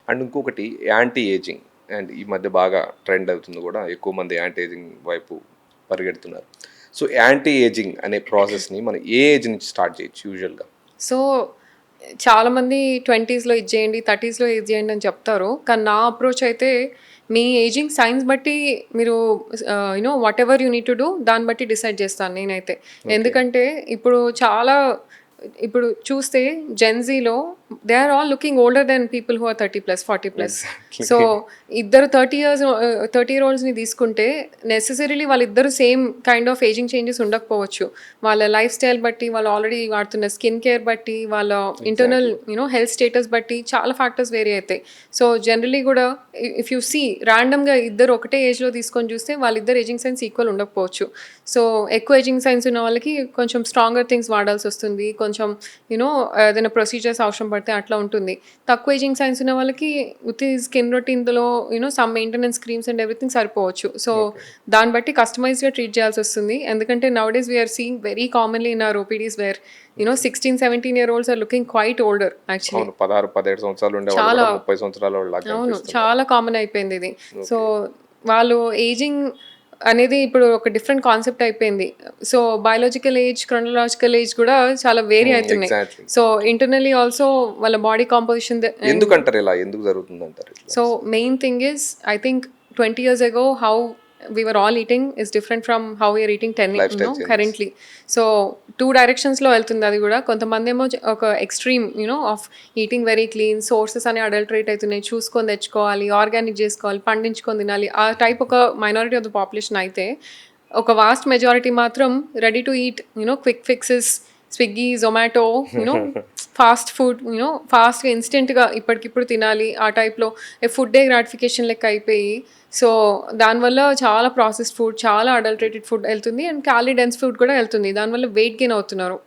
And ఇంకొకటి anti ageing, and ఈ మధ్య బాగా ట్రెండ్ అవుతుంది కూడా, ఎక్కువ మంది యాంటీ ఏజింగ్ వైపు పరిగెడుతున్నారు. సో యాంటీ ఏజింగ్ అనే ప్రాసెస్ని మనం ఏ ఏజ్ నుంచి స్టార్ట్ చేయొచ్చు యూజువల్గా? సో చాలామంది 20స్లో ఇది చేయండి, 30స్లో ఇది చేయండి అని చెప్తారు. కానీ నా అప్రోచ్ అయితే మీ ఏజింగ్ సైన్స్ బట్టి మీరు whatever you need to do దాన్ని బట్టి డిసైడ్ చేస్తాను నేనైతే. ఎందుకంటే ఇప్పుడు చూస్తే జెన్జీలో they are all looking older than people who are 30+, 40+. So ఇద్దరు 30-year-oldsని తీసుకుంటే నెసెసరీలీ వాళ్ళిద్దరు same kind of ageing changes ఉండకపోవచ్చు. వాళ్ళ లైఫ్ స్టైల్ బట్టి, వాళ్ళు ఆల్రెడీ వాడుతున్న స్కిన్ కేర్ బట్టి, వాళ్ళ ఇంటర్నల్ హెల్త్ స్టేటస్ బట్టి చాలా ఫ్యాక్టర్స్ వేరీ అవుతాయి. సో జనరలీ కూడా ఇఫ్ యూ సీ ర్యాండమ్గా ఇద్దరు ఒకటే ఏజ్లో తీసుకొని చూస్తే వాళ్ళిద్దరు ఏజింగ్ సైన్స్ ఈక్వల్ ఉండకపోవచ్చు. సో ఎక్కువ ఏజింగ్ సైన్స్ ఉన్న వాళ్ళకి కొంచెం స్ట్రాంగర్ థింగ్స్ వాడాల్సి వస్తుంది, కొంచెం ఏదైనా ప్రొసీజర్స్ అవసరం పడితే అట్లా ఉంటుంది. తక్కువ ఏజింగ్ సైన్స్ ఉన్న వాళ్ళకి ఉత్తి స్కిన్ రొటీన్లో some maintenance creams and everything సరిపోవచ్చు. సో దాన్ని బట్టి కస్టమైజ్గా ట్రీట్ చేయాల్సి వస్తుంది. ఎందుకంటే nowadays we are seeing very commonly in our OPDs where 16-17-year-olds are looking quite older actually. 16-17 సంవత్సరాలు ఉండే వాళ్ళు 30 సంవత్సరాల వాళ్ళు. అవును, చాలా కామన్ అయిపోయింది ఇది. సో వాళ్ళు ఏజింగ్ అనేది ఇప్పుడు ఒక డిఫరెంట్ కాన్సెప్ట్ అయిపోయింది. So biological age, chronological age కూడా చాలా వేరీ అవుతున్నాయి. సో ఇంటర్నల్లీ ఆల్సో వాళ్ళ బాడీ కాంపోజిషన్. ఎందుకంటారు ఇలా, ఎందుకు జరుగుతుంది అంటారు? So main thing is I think 20 years ago how we were all eating is different from how we are eating currently. So two directions లో వెళ్తుంది అది కూడా. కొంతమంది ఏమో ఒక extreme of eating very clean, sources అని అడల్టరేట్ అవుతున్నాయి, చూసుకొని తెచ్చుకోవాలి, ఆర్గానిక్ చేసుకోవాలి, పండించుకొని తినాలి, ఆ టైప్ ఒక మైనారిటీ ఆఫ్ ద పాపులేషన్ అయితే, ఒక వాస్ట్ మెజారిటీ మాత్రం ready to eat quick fixes, Swiggy, Zomato, fast food, ఫాస్ట్గా ఇన్స్టెంట్గా ఇప్పటికిప్పుడు తినాలి ఆ టైప్లో ఫుడ్డే గ్రాటిఫికేషన్ లెక్క అయిపోయి, సో దానివల్ల చాలా ప్రాసెస్డ్ ఫుడ్, చాలా అడల్టరేటెడ్ ఫుడ్ వెళ్తుంది, అండ్ క్యాలరీ డెన్స్ ఫుడ్ కూడా వెళ్తుంది. దానివల్ల వెయిట్ గెయిన్ అవుతున్నారు.